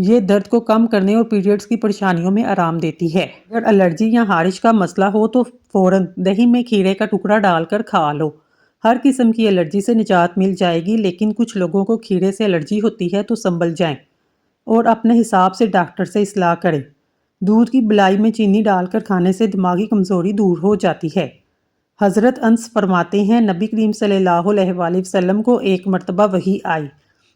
یہ درد کو کم کرنے اور پیریڈز کی پریشانیوں میں آرام دیتی ہے۔ اگر الرجی یا خارش کا مسئلہ ہو تو فوراً دہی میں کھیرے کا ٹکڑا ڈال کر کھا لو۔ ہر قسم کی الرجی سے نجات مل جائے گی، لیکن کچھ لوگوں کو کھیرے سے الرجی ہوتی ہے تو سنبھل جائیں اور اپنے حساب سے ڈاکٹر سے اصلاح کریں۔ دودھ کی بلائی میں چینی ڈال کر کھانے سے دماغی کمزوری دور ہو جاتی ہے۔ حضرت انس فرماتے ہیں، نبی کریم صلی اللہ علیہ وآلہ وسلم کو ایک مرتبہ وحی آئی،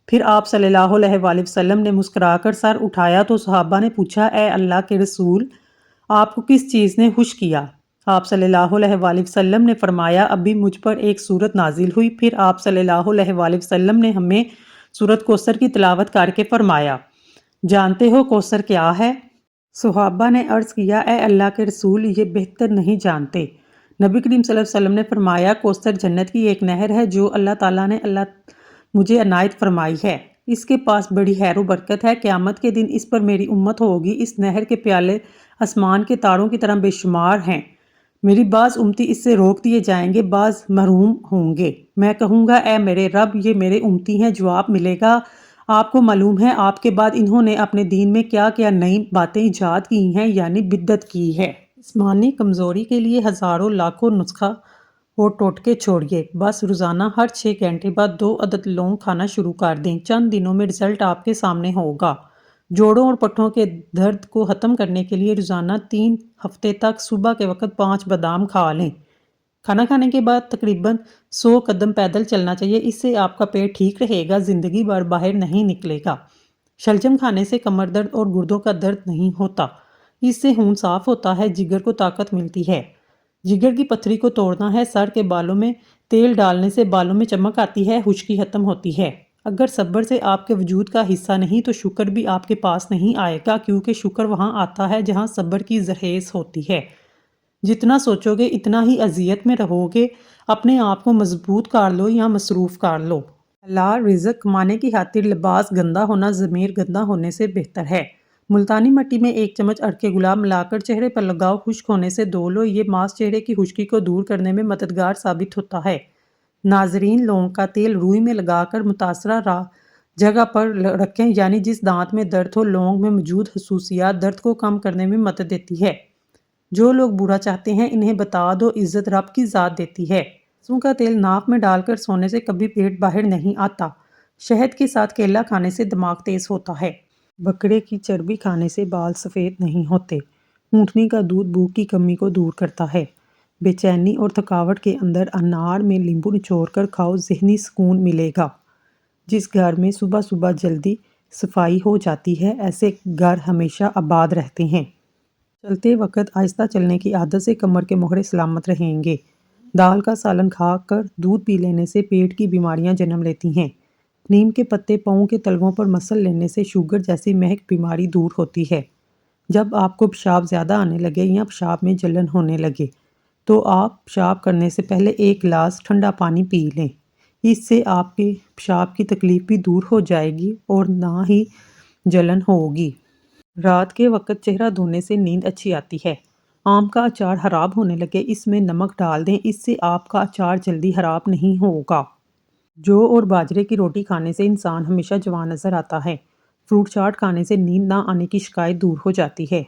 پھر آپ صلی اللہ علیہ وآلہ وسلم نے مسکرا کر سر اٹھایا تو صحابہ نے پوچھا، اے اللہ کے رسول، آپ کو کس چیز نے خوش کیا؟ آپ صلی اللہ علیہ وآلہ وسلم نے فرمایا، ابھی مجھ پر ایک سورت نازل ہوئی۔ پھر آپ صلی اللہ علیہ وآلہ وسلم نے ہمیں سورت کوثر کی تلاوت کر کے فرمایا، جانتے ہو کوثر کیا ہے؟ صحابہ نے عرض کیا، اے اللہ کے رسول، یہ بہتر نہیں جانتے۔ نبی کریم صلی اللہ علیہ وسلم نے فرمایا، کوثر جنت کی ایک نہر ہے جو اللہ تعالیٰ نے مجھے عنایت فرمائی ہے۔ اس کے پاس بڑی خیر و برکت ہے۔ قیامت کے دن اس پر میری امت ہوگی۔ اس نہر کے پیالے آسمان کے تاروں کی طرح بے شمار ہیں۔ میری بعض امتی اس سے روک دیے جائیں گے، بعض محروم ہوں گے۔ میں کہوں گا، اے میرے رب، یہ میرے امتی ہیں۔ جواب ملے گا، آپ کو معلوم ہے آپ کے بعد انہوں نے اپنے دین میں کیا کیا نئی باتیں ایجاد کی ہیں، یعنی بدعت کی ہے۔ جسمانی کمزوری کے لیے ہزاروں لاکھوں نسخہ اور ٹوٹکے چھوڑیے، بس روزانہ ہر 6 گھنٹے بعد 2 عدد لونگ کھانا شروع کر دیں۔ چند دنوں میں رزلٹ آپ کے سامنے ہوگا۔ جوڑوں اور پٹھوں کے درد کو ختم کرنے کے لیے روزانہ 3 ہفتے تک صبح کے وقت 5 بادام کھا لیں۔ کھانا کھانے کے بعد تقریباً 100 قدم پیدل چلنا چاہیے، اس سے آپ کا پیٹ ٹھیک رہے گا، زندگی بھر باہر نہیں نکلے گا۔ شلجم کھانے سے کمر درد اور گردوں کا درد نہیں ہوتا، اس سے خون صاف ہوتا ہے، جگر کو طاقت ملتی ہے۔ جگر کی پتھری کو توڑنا ہے، سر کے بالوں میں تیل ڈالنے سے بالوں میں چمک آتی ہے، خشکی ختم ہوتی ہے۔ اگر صبر سے آپ کے وجود کا حصہ نہیں تو شکر بھی آپ کے پاس نہیں آئے گا، کیونکہ شکر وہاں آتا ہے جہاں صبر کی زرخیز ہوتی ہے۔ جتنا سوچو گے اتنا ہی اذیت میں رہو گے۔ اپنے آپ کو مضبوط کر لو یا مصروف کر لو۔ حلال رزق کمانے کی خاطر لباس گندا ہونا ضمیر گندا ہونے سے بہتر ہے۔ ملتانی مٹی میں 1 چمچ عرق گلاب ملا کر چہرے پر لگاؤ، خشک ہونے سے دھو لو، یہ ماسک چہرے کی خشکی کو دور کرنے میں مددگار ثابت ہوتا ہے۔ ناظرین، لونگ کا تیل روئی میں لگا کر متاثرہ جگہ پر رکھیں، یعنی جس دانت میں درد ہو۔ لونگ میں موجود خصوصیات درد کو کم کرنے میں مدد دیتی ہے۔ جو لوگ برا چاہتے ہیں انہیں بتا دو، عزت رب کی ذات دیتی ہے۔ سرسوں کا تیل ناک میں ڈال کر سونے سے کبھی پیٹ باہر نہیں آتا۔ شہد کے ساتھ کیلا کھانے سے دماغ تیز ہوتا ہے۔ بکرے کی چربی کھانے سے بال سفید نہیں ہوتے۔ اونٹنی کا دودھ بھوک کی کمی کو دور کرتا ہے۔ بے چینی اور تھکاوٹ کے اندر انار میں لیمبو نچوڑ کر کھاؤ، ذہنی سکون ملے گا۔ جس گھر میں صبح صبح جلدی صفائی ہو جاتی ہے، ایسے گھر ہمیشہ آباد رہتے ہیں۔ چلتے وقت آہستہ چلنے کی عادت سے کمر کے موہرے سلامت رہیں گے۔ دال کا سالن کھا کر دودھ پی لینے سے پیٹ کی بیماریاں جنم لیتی ہیں۔ نیم کے پتے پاؤں کے تلووں پر مسل لینے سے شوگر جیسی مہک بیماری دور ہوتی ہے۔ جب آپ کو پیشاب زیادہ آنے لگے یا پیشاب میں جلن ہونے لگے تو آپ پیشاب کرنے سے پہلے 1 گلاس ٹھنڈا پانی پی لیں۔ اس سے آپ کے پیشاب کی تکلیف بھی دور ہو جائے گی اور نہ ہی جلن ہوگی۔ رات کے وقت چہرہ دھونے سے نیند اچھی آتی ہے۔ آم کا اچار خراب ہونے لگے، اس میں نمک ڈال دیں، اس سے آپ کا اچار جلدی خراب نہیں ہوگا۔ جو اور باجرے کی روٹی کھانے سے انسان ہمیشہ جوان نظر آتا ہے۔ فروٹ چاٹ کھانے سے نیند نہ آنے کی شکایت دور ہو جاتی ہے۔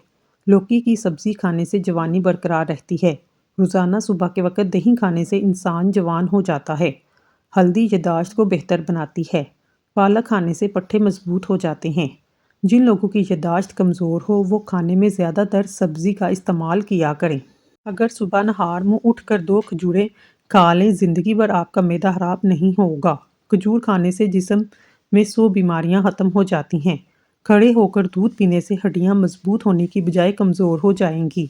لوکی کی سبزی کھانے سے جوانی برقرار رہتی ہے۔ روزانہ صبح کے وقت دہی کھانے سے انسان جوان ہو جاتا ہے۔ ہلدی یادداشت کو بہتر بناتی ہے۔ پالک کھانے سے پٹھے مضبوط ہو جاتے ہیں۔ جن لوگوں کی یادداشت کمزور ہو وہ کھانے میں زیادہ تر سبزی کا استعمال کیا کریں۔ اگر صبح نہار منہ اٹھ کر 2 کھجوریں کھا لیں، زندگی بھر آپ کا معدہ خراب نہیں ہوگا۔ کھجور کھانے سے جسم میں 100 بیماریاں ختم ہو جاتی ہیں۔ کھڑے ہو کر دودھ پینے سے ہڈیاں مضبوط ہونے کی بجائے کمزور ہو جائیں گی۔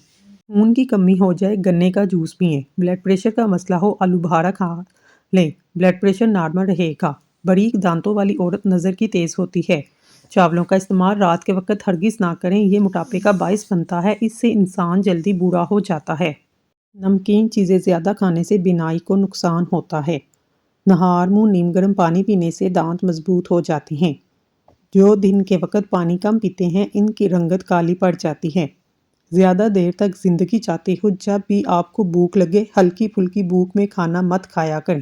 خون کی کمی ہو جائے گنے کا جوس پئیں۔ بلڈ پریشر کا مسئلہ ہو آلو بخارا کھا لیں، بلڈ پریشر نارمل رہے گا۔ باریک دانتوں والی عورت نظر کی تیز ہوتی ہے۔ چاولوں کا استعمال رات کے وقت ہرگز نہ کریں، یہ موٹاپے کا باعث بنتا ہے، اس سے انسان جلدی بوڑھا ہو جاتا ہے۔ نمکین چیزیں زیادہ کھانے سے بینائی کو نقصان ہوتا ہے۔ نہار منہ نیم گرم پانی پینے سے دانت مضبوط ہو جاتے ہیں۔ جو دن کے وقت پانی کم پیتے ہیں ان کی رنگت کالی پڑ جاتی ہے۔ زیادہ دیر تک زندگی چاہتے ہو، جب بھی آپ کو بھوک لگے ہلکی پھلکی بھوک میں کھانا مت کھایا کریں۔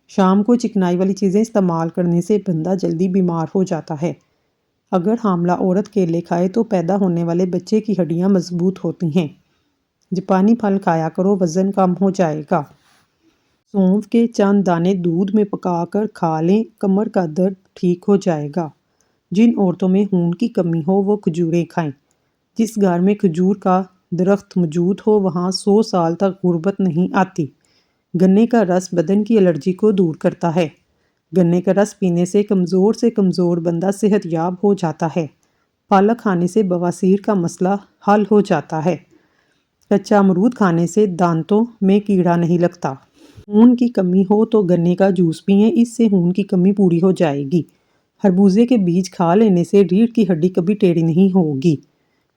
شام کو چکنائی والی چیزیں استعمال کرنے سے بندہ جلدی بیمار ہو جاتا ہے۔ اگر حاملہ عورت کیلے کھائے تو پیدا ہونے والے بچے کی ہڈیاں مضبوط ہوتی ہیں۔ جاپانی پھل کھایا کرو، وزن کم ہو جائے گا۔ سونف کے چند دانے دودھ میں پکا کر کھا لیں، کمر کا درد ٹھیک ہو جائے گا۔ جن عورتوں میں خون کی کمی ہو وہ کھجوریں کھائیں۔ جس گھر میں کھجور کا درخت موجود ہو وہاں 100 سال تک غربت نہیں آتی۔ گنے کا رس بدن کی الرجی کو دور کرتا ہے۔ گنے کا رس پینے سے کمزور بندہ صحت یاب ہو جاتا ہے۔ پالک کھانے سے بواسیر کا مسئلہ حل ہو جاتا ہے۔ کچا امرود کھانے سے دانتوں میں کیڑا نہیں لگتا۔ خون کی کمی ہو تو گنے کا جوس پئیں، اس سے خون کی کمی پوری ہو جائے گی۔ خربوزے کے بیج کھا لینے سے ریڑھ کی ہڈی کبھی ٹیڑھی نہیں ہوگی۔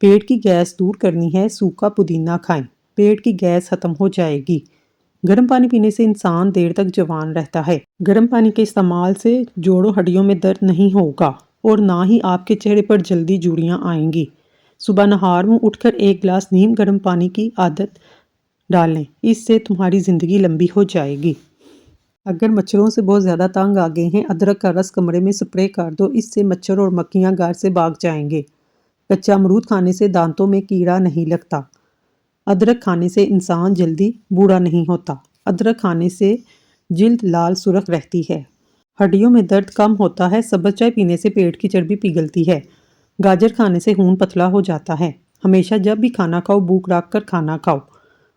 پیٹ کی گیس دور کرنی ہے، سوکھا پودینہ کھائیں، پیٹ کی گیس ختم ہو جائے گی۔ گرم پانی پینے سے انسان دیر تک جوان رہتا ہے۔ گرم پانی کے استعمال سے جوڑوں ہڈیوں میں درد نہیں ہوگا اور نہ ہی آپ کے چہرے پر جلدی جھریاں آئیں گی۔ صبح نہار منہ اٹھ کر 1 گلاس نیم گرم پانی کی عادت ڈالیں، اس سے تمہاری زندگی لمبی ہو جائے گی۔ اگر مچھروں سے بہت زیادہ تنگ آ گئے ہیں، ادرک کا رس کمرے میں سپرے کر دو، اس سے مچھر اور مکھیاں گھر سے بھاگ جائیں گے۔ کچا امرود کھانے سے دانتوں میں کیڑا نہیں لگتا۔ ادرک کھانے سے انسان جلدی بوڑھا نہیں ہوتا۔ ادرک کھانے سے جلد لال سرخ رہتی ہے۔ ہڈیوں میں درد کم ہوتا ہے۔ سبز چائے پینے سے پیٹ کی چربی پگھلتی ہے۔ گاجر کھانے سے خون پتلا ہو جاتا ہے۔ ہمیشہ جب بھی کھانا کھاؤ بھوک رکھ کر کھانا کھاؤ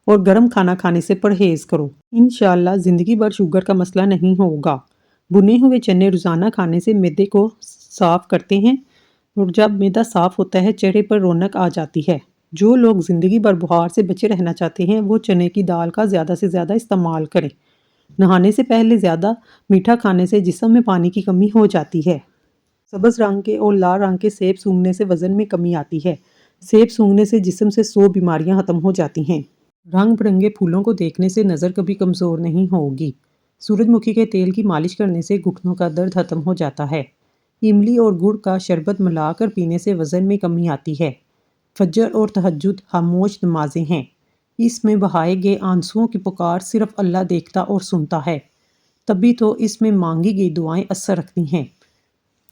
اور گرم کھانا کھانے سے پرہیز کرو۔ انشاءاللہ زندگی بھر شوگر کا مسئلہ نہیں ہوگا۔ بھنے ہوئے چنے روزانہ کھانے سے معدے کو صاف کرتے ہیں اور جب معدہ صاف ہوتا ہے چہرے پر رونق آ جاتی ہے۔ جو لوگ زندگی بھر بخار سے بچے رہنا چاہتے ہیں وہ چنے کی دال کا زیادہ سے زیادہ استعمال کریں۔ نہانے سے پہلے زیادہ میٹھا کھانے سے جسم میں پانی کی کمی ہو جاتی ہے۔ سبز رنگ کے اور لال رنگ کے سیب سونگھنے سے وزن میں کمی آتی ہے۔ سیب سونگھنے سے جسم سے 100 بیماریاں ختم ہو جاتی ہیں۔ رنگ برنگے پھولوں کو دیکھنے سے نظر کبھی کمزور نہیں ہوگی۔ سورج مکھی کے تیل کی مالش کرنے سے گھٹنوں کا درد ختم ہو جاتا ہے۔ املی اور گڑ کا شربت ملا کر پینے سے وزن میں کمی آتی ہے۔ فجر اور تہجد خاموش نمازیں ہیں۔ اس میں بہائے گئے آنسوؤں کی پکار صرف اللہ دیکھتا اور سنتا ہے، تبھی تو اس میں مانگی گئی دعائیں اثر رکھتی ہیں۔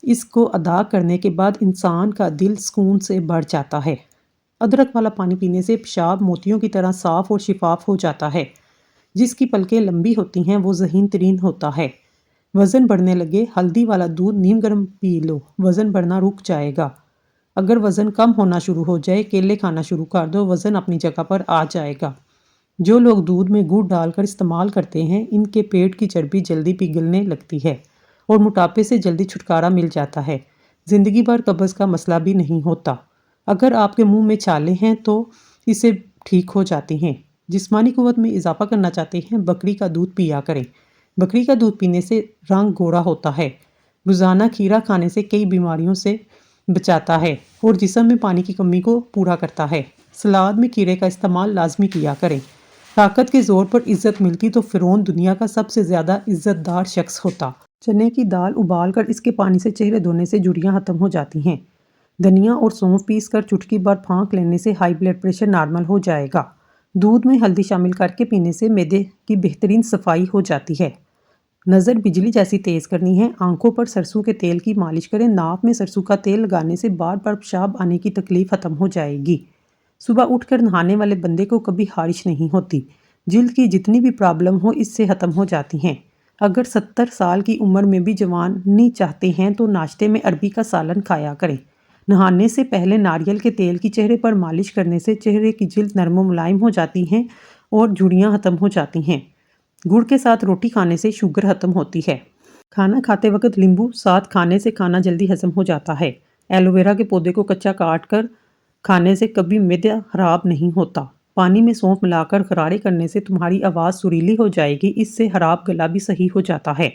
اس کو ادا کرنے کے بعد انسان کا دل سکون سے بھر جاتا ہے۔ ادرک والا پانی پینے سے پیشاب موتیوں کی طرح صاف اور شفاف ہو جاتا ہے۔ جس کی پلکیں لمبی ہوتی ہیں وہ ذہین ترین ہوتا ہے۔ وزن بڑھنے لگے، ہلدی والا دودھ نیم گرم پی لو، وزن بڑھنا رک جائے گا۔ اگر وزن کم ہونا شروع ہو جائے، کیلے کھانا شروع کر دو، وزن اپنی جگہ پر آ جائے گا۔ جو لوگ دودھ میں گڑ ڈال کر استعمال کرتے ہیں ان کے پیٹ کی چربی جلدی پگھلنے لگتی ہے اور موٹاپے سے جلدی چھٹکارا مل جاتا ہے۔ زندگی بھر قبض کا مسئلہ بھی نہیں ہوتا۔ اگر آپ کے منہ میں چھالے ہیں تو اسے ٹھیک ہو جاتے ہیں۔ جسمانی قوت میں اضافہ کرنا چاہتے ہیں، بکری کا دودھ پیا کریں۔ بکری کا دودھ پینے سے رنگ گورا ہوتا ہے۔ روزانہ کھیرا کھانے سے کئی بیماریوں سے بچاتا ہے اور جسم میں پانی کی کمی کو پورا کرتا ہے۔ سلاد میں کھیرے کا استعمال لازمی کیا کریں۔ طاقت کے زور پر عزت ملتی تو فرعون دنیا کا سب سے زیادہ عزت دار شخص ہوتا۔ چنے کی دال ابال کر اس کے پانی سے چہرے دھونے سے جھریاں ختم ہو جاتی ہیں۔ دھنیا اور سونف پیس کر چٹکی بھر پھونک لینے سے ہائی بلڈ پریشر نارمل ہو جائے گا۔ دودھ میں ہلدی شامل کر کے پینے سے معدے کی بہترین صفائی ہو جاتی ہے۔ نظر بجلی جیسی تیز کرنی ہے، آنکھوں پر سرسوں کے تیل کی مالش کریں۔ ناک میں سرسوں کا تیل لگانے سے بار بار پیشاب آنے کی تکلیف ختم ہو جائے گی۔ صبح اٹھ کر نہانے والے بندے کو کبھی خارش نہیں ہوتی۔ جلد کی جتنی بھی پرابلم ہو اس سے ختم ہو جاتی ہیں۔ اگر 70 سال کی عمر میں بھی جوانی چاہتے ہیں تو ناشتے میں عربی کا سالن کھایا کریں۔ نہانے سے پہلے ناریل کے تیل کی چہرے پر مالش کرنے سے چہرے کی جلد نرم و ملائم ہو جاتی ہیں اور جھریاں ختم ہو جاتی ہیں۔ گڑ کے ساتھ روٹی کھانے سے شوگر ختم ہوتی ہے۔ کھانا کھاتے وقت لیمبو ساتھ کھانے سے کھانا جلدی ہضم ہو جاتا ہے۔ ایلو ویرا کے پودے کو کچا کاٹ کر کھانے سے کبھی معدہ خراب نہیں ہوتا۔ پانی میں سونف ملا کر غرارے کرنے سے تمہاری آواز سریلی ہو جائے گی، اس سے خراب گلا بھی صحیح ہو جاتا ہے۔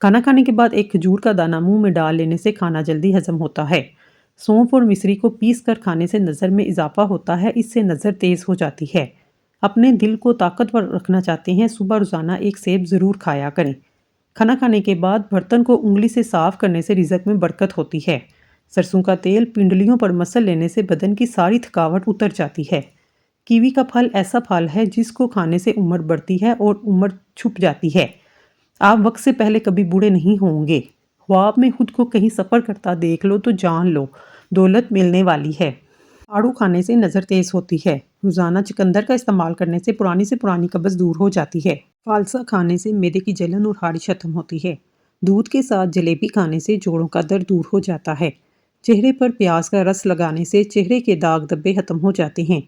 کھانا کھانے کے بعد ایک کھجور کا دانہ منہ میں ڈال لینے سے کھانا جلدی ہضم ہوتا ہے۔ سونف اور مصری کو پیس کر کھانے سے نظر میں اضافہ ہوتا ہے، اس سے نظر تیز ہو جاتی ہے۔ اپنے دل کو طاقتور رکھنا چاہتے ہیں، صبح روزانہ ایک سیب ضرور کھایا کریں۔ کھانا کھانے کے بعد برتن کو انگلی سے صاف کرنے سے رزق میں برکت ہوتی ہے۔ سرسوں کا تیل پنڈلیوں پر مسل لینے سے بدن کی ساری تھکاوٹ اتر جاتی ہے۔ کیوی کا پھل ایسا پھل ہے جس کو کھانے سے عمر بڑھتی ہے اور عمر چھپ جاتی ہے۔ آپ وقت سے پہلے کبھی بوڑھے نہیں ہوں گے۔ خواب میں خود کو کہیں سفر کرتا دیکھ لو تو جان لو دولت ملنے والی ہے۔ آڑو کھانے سے نظر تیز ہوتی ہے۔ روزانہ چقندر کا استعمال کرنے سے پرانی قبض دور ہو جاتی ہے۔ فالسا کھانے سے معدے کی جلن اور خارش ختم ہوتی ہے۔ دودھ کے ساتھ جلیبی کھانے سے جوڑوں کا درد دور ہو جاتا ہے۔ چہرے پر پیاز کا رس لگانے سے چہرے کے داغ دھبے ختم ہو جاتے ہیں۔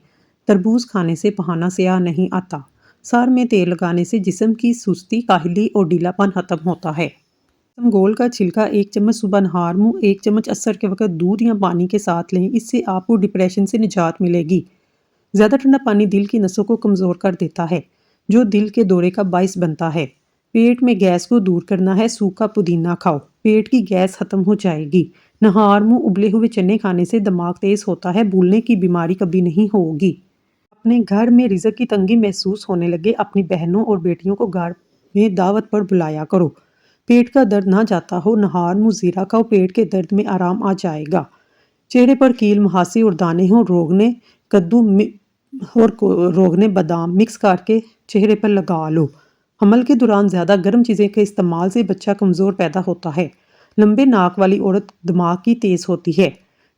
تربوز کھانے سے پہانا سیاہ نہیں آتا۔ سر میں تیل لگانے سے جسم کی سستی، کاہلی اور ڈھیلا پن ختم ہوتا ہے۔ سمگول کا چھلکا 1 چمچ صبح نہار منہ 1 چمچ عصر کے وقت دودھ یا پانی کے ساتھ لیں، اس سے آپ کو ڈپریشن سے نجات ملے گی۔ زیادہ ٹھنڈا پانی دل کی نسوں کو کمزور کر دیتا ہے، جو دل کے دورے کا باعث بنتا ہے۔ پیٹ میں گیس کو دور کرنا ہے، سوکھا پودینہ کھاؤ، پیٹ کی گیس ختم ہو جائے گی۔ نہار منہ ابلے ہوئے چنے کھانے سے دماغ تیز ہوتا ہے، بھولنے کی بیماری کبھی نہیں ہوگی۔ اپنے گھر میں رزق کی تنگی محسوس ہونے لگے، اپنی بہنوں اور بیٹیوں کو گھر میں دعوت پر بلایا کرو۔ پیٹ کا درد نہ جاتا ہو، نہار منہ زیرہ کھاؤ، پیٹ کے درد میں آرام آ جائے گا۔ چہرے پر کیل مہاسی اور دانے ہوں، روغنے کدو اور روغنے بادام مکس کر کے چہرے پر لگا لو۔ حمل کے دوران زیادہ گرم چیزیں کے استعمال سے بچہ کمزور پیدا ہوتا ہے۔ لمبے ناک والی عورت دماغ کی تیز ہوتی ہے۔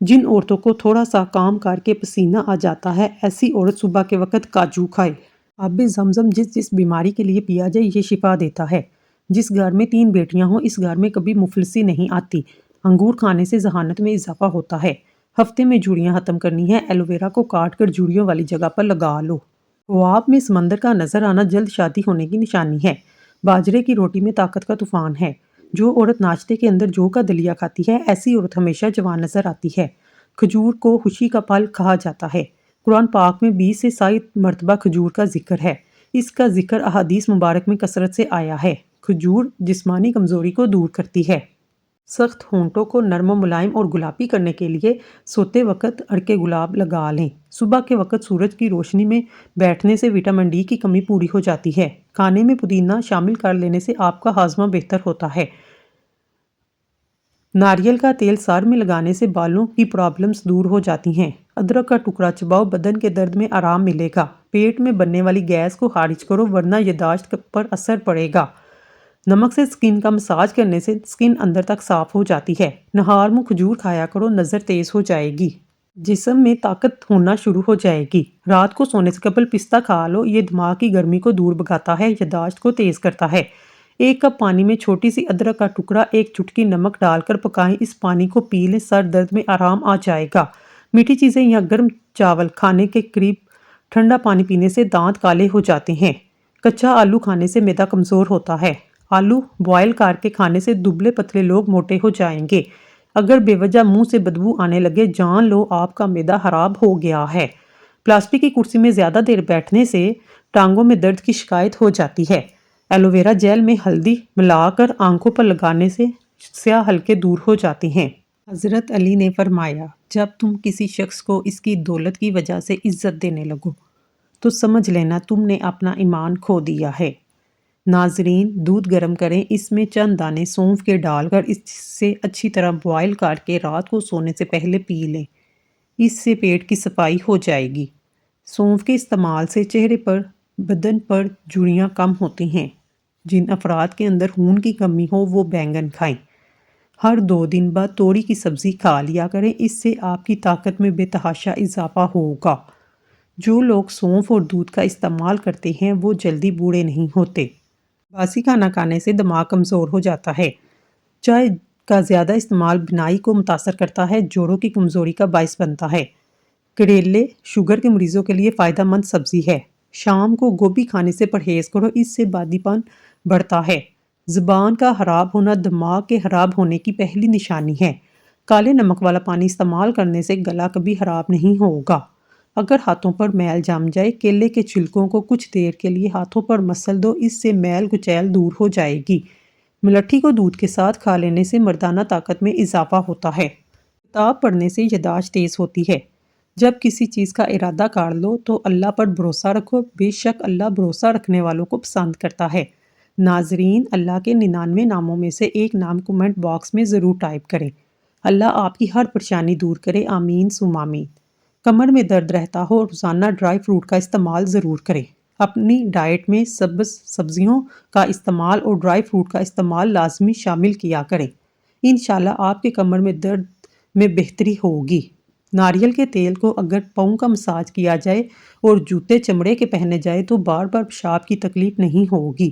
جن عورتوں کو تھوڑا سا کام کر کے پسینہ آ جاتا ہے، ایسی عورت صبح کے وقت کاجو کھائے۔ آب زمزم جس بیماری کے لیے پیا جائے یہ شفا دیتا ہے۔ جس گھر میں 3 بیٹیاں ہوں اس گھر میں کبھی مفلسی نہیں آتی۔ انگور کھانے سے ذہانت میں اضافہ ہوتا ہے۔ ہفتے میں جھریاں ختم کرنی ہے، ایلو ویرا کو کاٹ کر جھریوں والی جگہ پر لگا لو۔ خواب میں سمندر کا نظر آنا جلد شادی ہونے کی نشانی ہے۔ باجرے کی روٹی میں طاقت کا طوفان ہے۔ جو عورت ناشتے کے اندر جو کا دلیا کھاتی ہے، ایسی عورت ہمیشہ جوان نظر آتی ہے۔ کھجور کو خوشی کا پھل کہا جاتا ہے۔ قرآن پاک میں 20 سے 60 مرتبہ کھجور کا ذکر ہے۔ اس کا ذکر احادیث مبارک میں کثرت سے آیا ہے۔ کھجور جسمانی کمزوری کو دور کرتی ہے۔ سخت ہونٹوں کو نرم و ملائم اور گلابی کرنے کے لیے سوتے وقت عرق گلاب لگا لیں۔ صبح کے وقت سورج کی روشنی میں بیٹھنے سے وٹامن ڈی کی کمی پوری ہو جاتی ہے۔ کھانے میں پودینہ شامل کر لینے سے آپ کا ہاضمہ بہتر ہوتا ہے۔ ناریل کا تیل سر میں لگانے سے بالوں کی پرابلمز دور ہو جاتی ہیں۔ ادرک کا ٹکڑا چباؤ، بدن کے درد میں آرام ملے گا۔ پیٹ میں بننے والی گیس کو خارج کرو ورنہ یادداشت پر اثر پڑے گا۔ نمک سے سکن کا مساج کرنے سے سکن اندر تک صاف ہو جاتی ہے۔ نہار منہ کھجور کھایا کرو، نظر تیز ہو جائے گی۔ جسم میں طاقت ہونا شروع ہو جائے گی۔ رات کو سونے سے قبل پستہ کھا لو، یہ دماغ کی گرمی کو دور بھگاتا ہے، یادداشت کو تیز کرتا ہے۔ 1 کپ پانی میں چھوٹی سی ادرک کا ٹکڑا، 1 چٹکی نمک ڈال کر پکائیں، اس پانی کو پی لیں، سر درد میں آرام آ جائے گا۔ میٹھی چیزیں یا گرم چاول کھانے کے قریب ٹھنڈا پانی پینے سے دانت کالے ہو جاتے ہیں۔ کچا آلو کھانے سے معدہ کمزور ہوتا ہے۔ آلو بوائل کر کے کھانے سے دبلے پتلے لوگ موٹے ہو جائیں گے۔ اگر بے وجہ منہ سے بدبو آنے لگے، جان لو آپ کا معدہ خراب ہو گیا ہے۔ پلاسٹک کی کرسی میں زیادہ دیر بیٹھنے سے ٹانگوں میں درد کی شکایت ہو جاتی ہے۔ ایلو ویرا جیل میں ہلدی ملا کر آنکھوں پر لگانے سے سیاہ حلقے دور ہو جاتے ہیں۔ حضرت علی نے فرمایا، جب تم کسی شخص کو اس کی دولت کی وجہ سے عزت دینے لگو تو سمجھ لینا تم نے اپنا ایمان کھو دیا ہے۔ ناظرین، دودھ گرم کریں، اس میں چند دانے سونف کے ڈال کر اسے اچھی طرح بوائل کر کے رات کو سونے سے پہلے پی لیں، اس سے پیٹ کی صفائی ہو جائے گی۔ سونف کے استعمال سے چہرے پر، بدن پر جھریاں کم ہوتی ہیں۔ جن افراد کے اندر خون کی کمی ہو وہ بینگن کھائیں۔ ہر 2 دن بعد توری کی سبزی کھا لیا کریں، اس سے آپ کی طاقت میں بے تحاشا اضافہ ہوگا۔ جو لوگ سونف اور دودھ کا استعمال کرتے ہیں وہ جلدی بوڑھے نہیں ہوتے۔ باسی کھانا کھانے سے دماغ کمزور ہو جاتا ہے۔ چائے کا زیادہ استعمال بینائی کو متاثر کرتا ہے، جوڑوں کی کمزوری کا باعث بنتا ہے۔ کریلے شوگر کے مریضوں کے لیے فائدہ مند سبزی ہے۔ شام کو گوبھی کھانے سے پرہیز کرو، اس سے بادی پن بڑھتا ہے۔ زبان کا خراب ہونا دماغ کے خراب ہونے کی پہلی نشانی ہے۔ کالے نمک والا پانی استعمال کرنے سے گلا کبھی خراب نہیں ہوگا۔ اگر ہاتھوں پر میل جم جائے، کیلے کے چھلکوں کو کچھ دیر کے لیے ہاتھوں پر مسل دو، اس سے میل کچیل دور ہو جائے گی۔ ملٹھی کو دودھ کے ساتھ کھا لینے سے مردانہ طاقت میں اضافہ ہوتا ہے۔ کتاب پڑھنے سے یادداشت تیز ہوتی ہے۔ جب کسی چیز کا ارادہ کر لو تو اللہ پر بھروسہ رکھو، بے شک اللہ بھروسہ رکھنے والوں کو پسند کرتا ہے۔ ناظرین، اللہ کے 99 ناموں میں سے ایک نام کمنٹ باکس میں ضرور ٹائپ کریں۔ اللہ آپ کی ہر پریشانی دور کرے، آمین ثم آمین۔ کمر میں درد رہتا ہو، روزانہ ڈرائی فروٹ کا استعمال ضرور کریں۔ اپنی ڈائٹ میں سبزیوں کا استعمال اور ڈرائی فروٹ کا استعمال لازمی شامل کیا کریں۔ انشاءاللہ آپ کے کمر میں درد میں بہتری ہوگی۔ ناریل کے تیل کو اگر پاؤں کا مساج کیا جائے اور جوتے چمڑے کے پہنے جائے تو بار بار پیشاب کی تکلیف نہیں ہوگی۔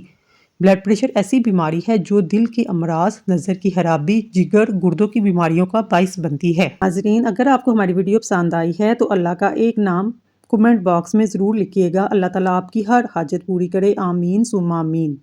بلڈ پریشر ایسی بیماری ہے جو دل کی امراض، نظر کی خرابی، جگر، گردوں کی بیماریوں کا باعث بنتی ہے۔ ناظرین، اگر آپ کو ہماری ویڈیو پسند آئی ہے تو اللہ کا ایک نام کمنٹ باکس میں ضرور لکھیے گا۔ اللہ تعالیٰ آپ کی ہر حاجت پوری کرے، آمین ثم آمین۔